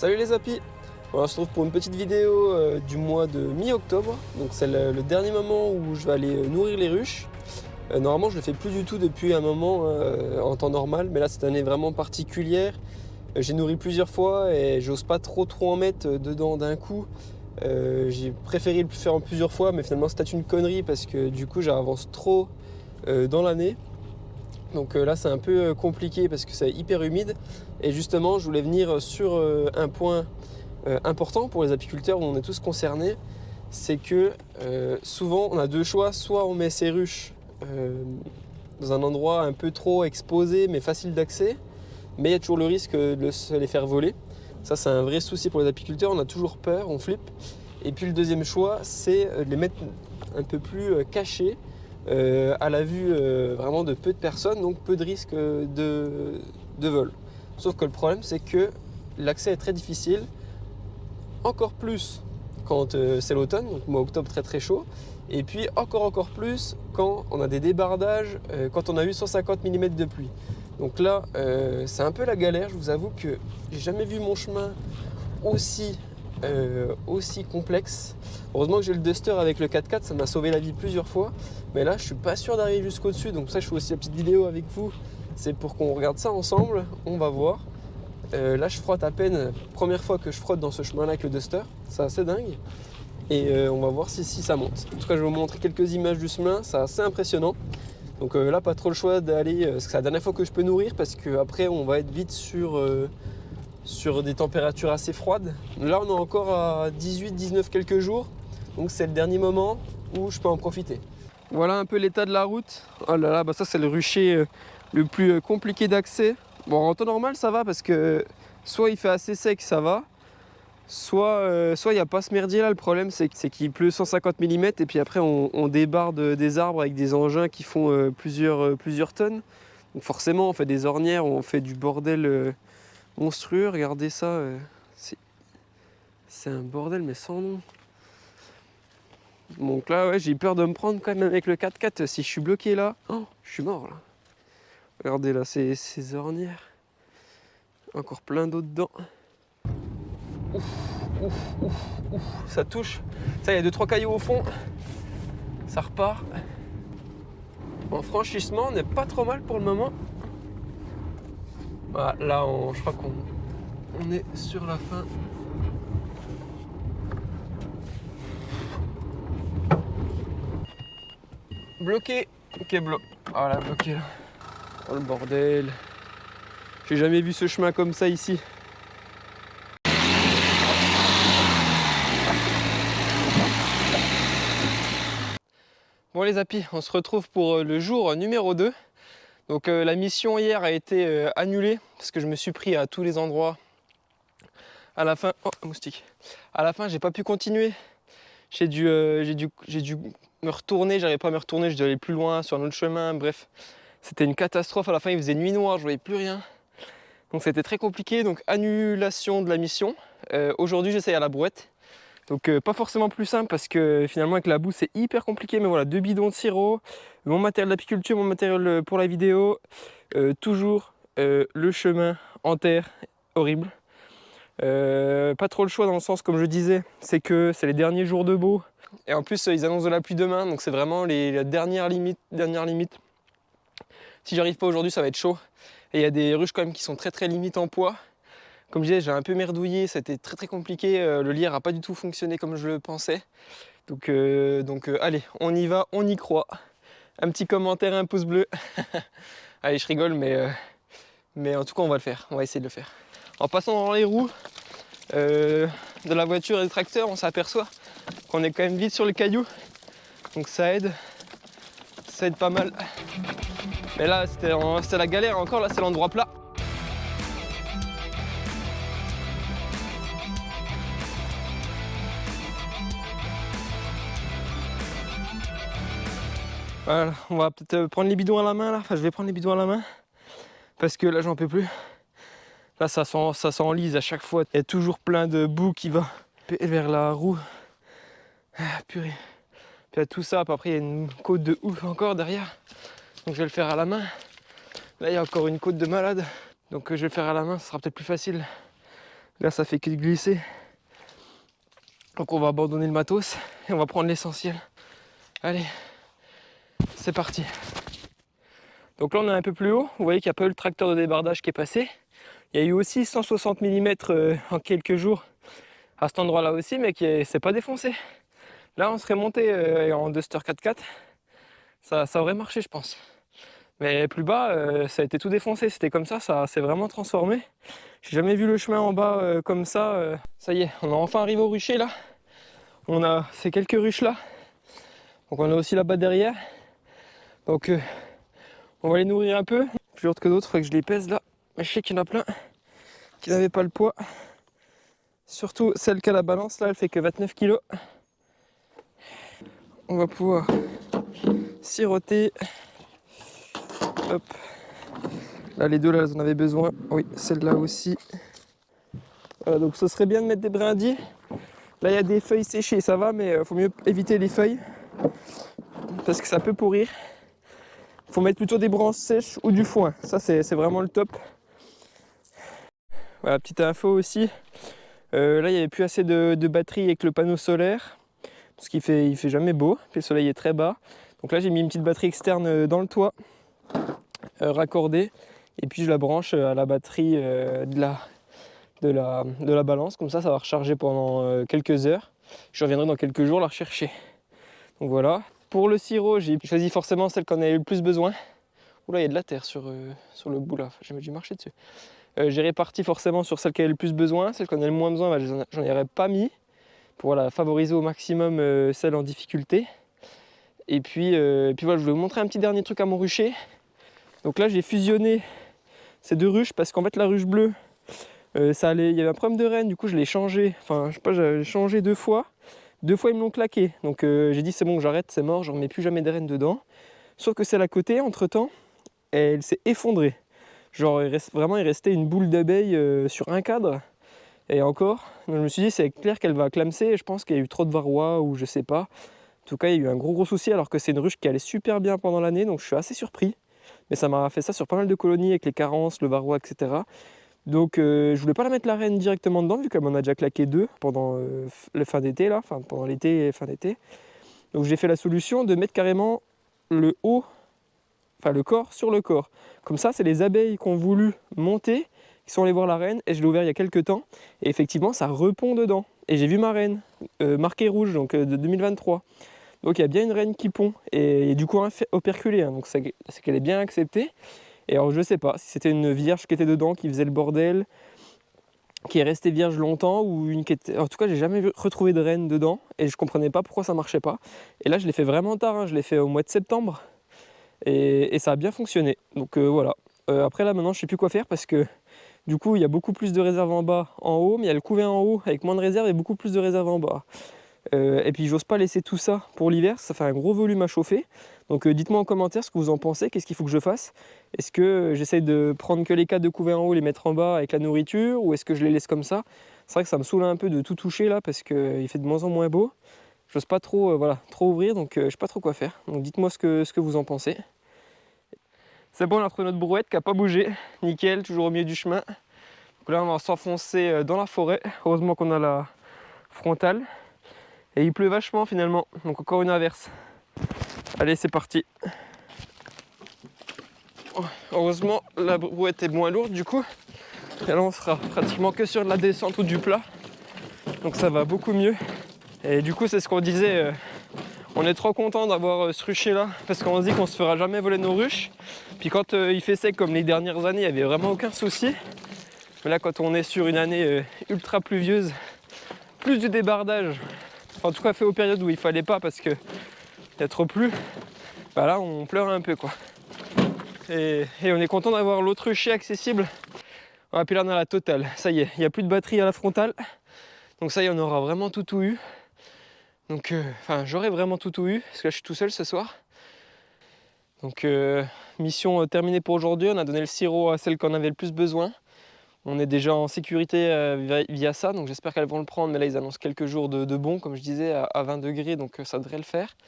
Salut les apis. On se retrouve pour une petite vidéo du mois de mi-octobre. Donc c'est le dernier moment où je vais aller nourrir les ruches. Normalement je le fais plus du tout depuis un moment en temps normal, mais là cette année vraiment particulière. J'ai nourri plusieurs fois et j'ose pas trop en mettre dedans d'un coup. J'ai préféré le faire en plusieurs fois, mais finalement c'est peut-être une connerie parce que du coup j'avance trop dans l'année. Donc là c'est un peu compliqué parce que c'est hyper humide. Et justement je voulais venir sur un point important pour les apiculteurs où on est tous concernés, c'est que souvent on a deux choix, soit on met ses ruches dans un endroit un peu trop exposé mais facile d'accès, mais il y a toujours le risque de se les faire voler. Ça c'est un vrai souci pour les apiculteurs, on a toujours peur, on flippe. Et puis le deuxième choix, c'est de les mettre un peu plus cachés, à la vue vraiment de peu de personnes, donc peu de risque de vol. Sauf que le problème c'est que l'accès est très difficile, encore plus quand c'est l'automne, donc mois octobre très chaud, et puis encore plus quand on a des débardages, quand on a eu 150 mm de pluie. Donc là c'est un peu la galère, je vous avoue que j'ai jamais vu mon chemin aussi complexe. Heureusement que j'ai le Duster avec le 4x4, ça m'a sauvé la vie plusieurs fois, mais là je suis pas sûr d'arriver jusqu'au dessus, donc ça je fais aussi la petite vidéo avec vous, c'est pour qu'on regarde ça ensemble, on va voir. Là je frotte à peine, première fois que je frotte dans ce chemin là avec le Duster, c'est assez dingue. Et on va voir si ça monte. En tout cas je vais vous montrer quelques images du chemin, c'est assez impressionnant. Donc là pas trop le choix d'aller, parce que c'est la dernière fois que je peux nourrir, parce qu'après on va être vite sur des températures assez froides. Là on est encore à 18-19 quelques jours, donc c'est le dernier moment où je peux en profiter. Voilà un peu l'état de la route. Oh là là, bah ça c'est le rucher le plus compliqué d'accès. Bon, en temps normal ça va parce que soit il fait assez sec, ça va, soit il n'y a pas ce merdier là. Le problème c'est qu'il pleut 150 mm et puis après on débarde des arbres avec des engins qui font plusieurs tonnes. Donc forcément on fait des ornières, on fait du bordel monstrueux. Regardez ça, c'est un bordel mais sans nom. Donc là ouais, j'ai peur de me prendre quand même avec le 4x4 si je suis bloqué là. Oh, je suis mort là. Regardez là, ces ornières. Encore plein d'eau dedans. Ouf, ça touche. Ça, il y a 2-3 cailloux au fond. Ça repart. En franchissement, on n'est pas trop mal pour le moment. Voilà, là, je crois qu'on est sur la fin. Bloqué. Ok, voilà, bloqué là. Oh le bordel. J'ai jamais vu ce chemin comme ça ici. Bon les apis, on se retrouve pour le jour numéro 2. Donc la mission hier a été annulée parce que je me suis pris à tous les endroits. À la fin, oh moustique. À la fin, j'ai pas pu continuer. J'ai dû me retourner, j'arrivais pas à me retourner, je devais aller plus loin sur un autre chemin, bref. C'était une catastrophe, à la fin il faisait nuit noire, je voyais plus rien. Donc c'était très compliqué, donc annulation de la mission. Aujourd'hui j'essaye à la brouette. Donc pas forcément plus simple parce que finalement avec la boue c'est hyper compliqué, mais voilà, 2 bidons de sirop, mon matériel d'apiculture, mon matériel pour la vidéo, toujours le chemin en terre, horrible. Pas trop le choix dans le sens, comme je disais, c'est que c'est les derniers jours de beau. Et en plus, ils annoncent de la pluie demain, donc c'est vraiment la dernière limite. Si j'arrive pas aujourd'hui, ça va être chaud. Et il y a des ruches quand même qui sont très limites en poids. Comme je disais, j'ai un peu merdouillé, c'était très compliqué. Le lierre a pas du tout fonctionné comme je le pensais. Donc allez, on y va, on y croit. Un petit commentaire, un pouce bleu. Allez, je rigole, mais en tout cas, on va le faire. On va essayer de le faire. En passant dans les roues de la voiture et du tracteur, on s'aperçoit qu'on est quand même vite sur le caillou. Donc ça aide pas mal. Mais là, c'était la galère encore, là c'est l'endroit plat. Voilà, on va peut-être prendre les bidons à la main là. Enfin, je vais prendre les bidons à la main parce que là, j'en peux plus. Là, ça s'enlise à chaque fois. Il y a toujours plein de boue qui va vers la roue. Ah, purée. Puis il y a tout ça. Puis après, il y a une côte de ouf encore derrière. Donc, je vais le faire à la main. Là, il y a encore une côte de malade. Donc, je vais le faire à la main. Ce sera peut-être plus facile Là ça fait que de glisser. Donc on va abandonner le matos et on va prendre l'essentiel. Allez, c'est parti. Donc là on est un peu plus haut, vous voyez qu'il n'y a pas eu le tracteur de débardage qui est passé. Il y a eu aussi 160 mm en quelques jours à cet endroit là aussi, mais qui s'est pas défoncé. Là on serait monté en Duster 4x4, ça aurait marché je pense. Mais plus bas, ça a été tout défoncé, c'était comme ça s'est vraiment transformé. J'ai jamais vu le chemin en bas comme ça. Ça y est, on est enfin arrivé au rucher là. On a ces quelques ruches là. Donc on a aussi là-bas derrière. Donc on va les nourrir un peu. Plus hautes que d'autres, il faut que je les pèse là. Mais je sais qu'il y en a plein qui n'avaient pas le poids. Surtout celle qui a la balance là, elle fait que 29 kg. On va pouvoir siroter. Hop. Là les deux là, elles en avaient besoin. Oui, celle-là aussi. Voilà, donc ce serait bien de mettre des brindilles. Là il y a des feuilles séchées, ça va, mais il faut mieux éviter les feuilles parce que ça peut pourrir. Il faut mettre plutôt des branches sèches ou du foin. Ça c'est vraiment le top. Voilà, petite info aussi. Là il n'y avait plus assez de batterie avec le panneau solaire. Parce qu'il fait jamais beau, puis le soleil est très bas. Donc là j'ai mis une petite batterie externe dans le toit, raccordée. Et puis je la branche à la batterie de la balance. Comme ça va recharger pendant quelques heures. Je reviendrai dans quelques jours la rechercher. Donc voilà. Pour le sirop, j'ai choisi forcément celle qu'on avait le plus besoin. Oula, il y a de la terre sur le bout là, j'ai dû marcher dessus. J'ai réparti forcément sur celle qui avait le plus besoin. Celle qu'on avait le moins besoin, j'en aurais pas mis. Pour voilà, favoriser au maximum celle en difficulté. Et puis voilà, je voulais vous montrer un petit dernier truc à mon rucher. Donc là j'ai fusionné ces deux ruches parce qu'en fait la ruche bleue, il y avait un problème de renne, du coup je l'ai changé. Enfin je sais pas, j'ai changé 2 fois. 2 fois ils me l'ont claqué. Donc j'ai dit c'est bon, j'arrête, c'est mort, je remets plus jamais de rennes dedans. Sauf que celle à côté, entre temps, elle s'est effondrée. Genre il restait une boule d'abeille sur un cadre. Et encore, je me suis dit c'est clair qu'elle va clamser, je pense qu'il y a eu trop de varroa ou je sais pas. En tout cas il y a eu un gros souci alors que c'est une ruche qui allait super bien pendant l'année, donc je suis assez surpris. Mais ça m'a fait ça sur pas mal de colonies avec les carences, le varroa, etc. Donc je voulais pas la mettre la reine directement dedans vu qu'elle m'en a déjà claqué 2 pendant le fin d'été là, enfin pendant l'été et fin d'été. Donc j'ai fait la solution de mettre carrément le haut, enfin le corps sur le corps. Comme ça c'est les abeilles qui ont voulu monter, qui sont allées voir la reine, et je l'ai ouvert il y a quelques temps, et effectivement ça repond dedans. Et j'ai vu ma reine, marquée rouge, donc de 2023. Donc il y a bien une reine qui pond, et du coup operculée, hein, donc c'est qu'elle est bien acceptée. Et alors je sais pas si c'était une vierge qui était dedans, qui faisait le bordel, qui est restée vierge longtemps, ou une qui était... En tout cas j'ai jamais retrouvé de reine dedans, et je comprenais pas pourquoi ça marchait pas. Et là je l'ai fait vraiment tard, hein, je l'ai fait au mois de septembre, et ça a bien fonctionné. Donc voilà. Après là maintenant je sais plus quoi faire parce que du coup il y a beaucoup plus de réserves en bas, en haut, mais il y a le couvert en haut avec moins de réserves et beaucoup plus de réserves en bas. Et puis j'ose pas laisser tout ça pour l'hiver, ça fait un gros volume à chauffer. Donc dites-moi en commentaire ce que vous en pensez, qu'est-ce qu'il faut que je fasse. Est-ce que j'essaye de prendre que les 4 de couvert en haut, les mettre en bas avec la nourriture, ou est-ce que je les laisse comme ça? C'est vrai que ça me saoule un peu de tout toucher là parce qu'il fait de moins en moins beau. J'ose pas trop, voilà, trop ouvrir, donc je sais pas trop quoi faire. Donc dites-moi ce que vous en pensez. C'est bon, on a retrouvé notre brouette qui n'a pas bougé. Nickel, toujours au milieu du chemin. Donc là, on va s'enfoncer dans la forêt. Heureusement qu'on a la frontale. Et il pleut vachement finalement. Donc encore une averse. Allez, c'est parti. Heureusement, la brouette est moins lourde du coup. Et là, on sera pratiquement que sur de la descente ou du plat. Donc ça va beaucoup mieux. Et du coup, c'est ce qu'on disait. On est trop content d'avoir ce rucher là. Parce qu'on se dit qu'on se fera jamais voler nos ruches. Puis quand il fait sec comme les dernières années, il n'y avait vraiment aucun souci. Mais là, quand on est sur une année ultra pluvieuse, plus du débardage, en tout cas fait aux périodes où il fallait pas parce que il y a trop plu, bah là on pleure un peu quoi. Et on est content d'avoir l'autre rucher accessible. Ah, puis là on a la totale, ça y est, il n'y a plus de batterie à la frontale. Donc ça y est, on aura vraiment tout eu. Donc enfin j'aurai vraiment tout eu, parce que là je suis tout seul ce soir. Donc mission terminée pour aujourd'hui, on a donné le sirop à celle qu'on avait le plus besoin. On est déjà en sécurité via ça, donc j'espère qu'elles vont le prendre. Mais là, ils annoncent quelques jours de bon, comme je disais, à 20 degrés, donc ça devrait le faire.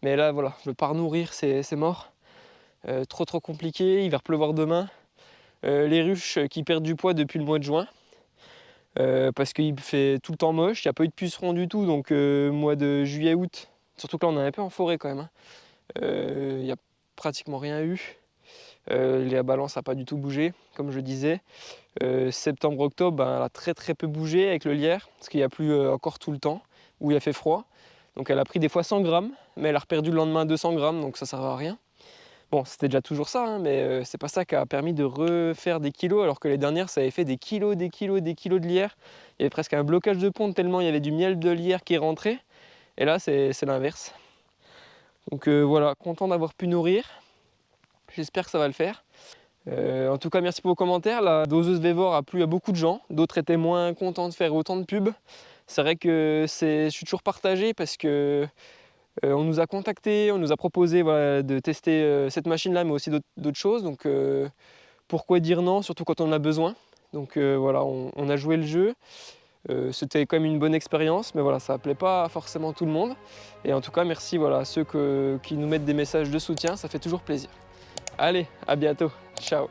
Mais là, voilà, je ne veux pas nourrir, c'est mort. Trop compliqué, il va pleuvoir demain. Les ruches qui perdent du poids depuis le mois de juin. parce qu'il fait tout le temps moche, il n'y a pas eu de pucerons du tout, donc mois de juillet-août, surtout que là on est un peu en forêt quand même, hein. Il n'y a pratiquement rien eu. La balance n'a pas du tout bougé, comme je disais. Septembre-octobre, ben, elle a très peu bougé avec le lierre, parce qu'il n'y a plu encore tout le temps, où il a fait froid. Donc elle a pris des fois 100 grammes, mais elle a reperdu le lendemain 200 grammes, donc ça ne sert à rien. Bon, c'était déjà toujours ça, hein, mais c'est pas ça qui a permis de refaire des kilos, alors que les dernières, ça avait fait des kilos de lierre. Il y avait presque un blocage de ponte tellement il y avait du miel de lierre qui rentrait. Et là, c'est l'inverse. Donc voilà, content d'avoir pu nourrir. J'espère que ça va le faire. En tout cas, merci pour vos commentaires. La doseuse Vévor a plu à beaucoup de gens. D'autres étaient moins contents de faire autant de pubs. C'est vrai que je suis toujours partagé parce que on nous a contactés, on nous a proposé voilà, de tester cette machine-là, mais aussi d'autres choses. Donc pourquoi dire non, surtout quand on en a besoin. Donc voilà, on a joué le jeu. C'était quand même une bonne expérience, mais voilà, ça ne plaît pas forcément tout le monde. Et en tout cas, merci voilà, à ceux qui nous mettent des messages de soutien, ça fait toujours plaisir. Allez, à bientôt. Ciao.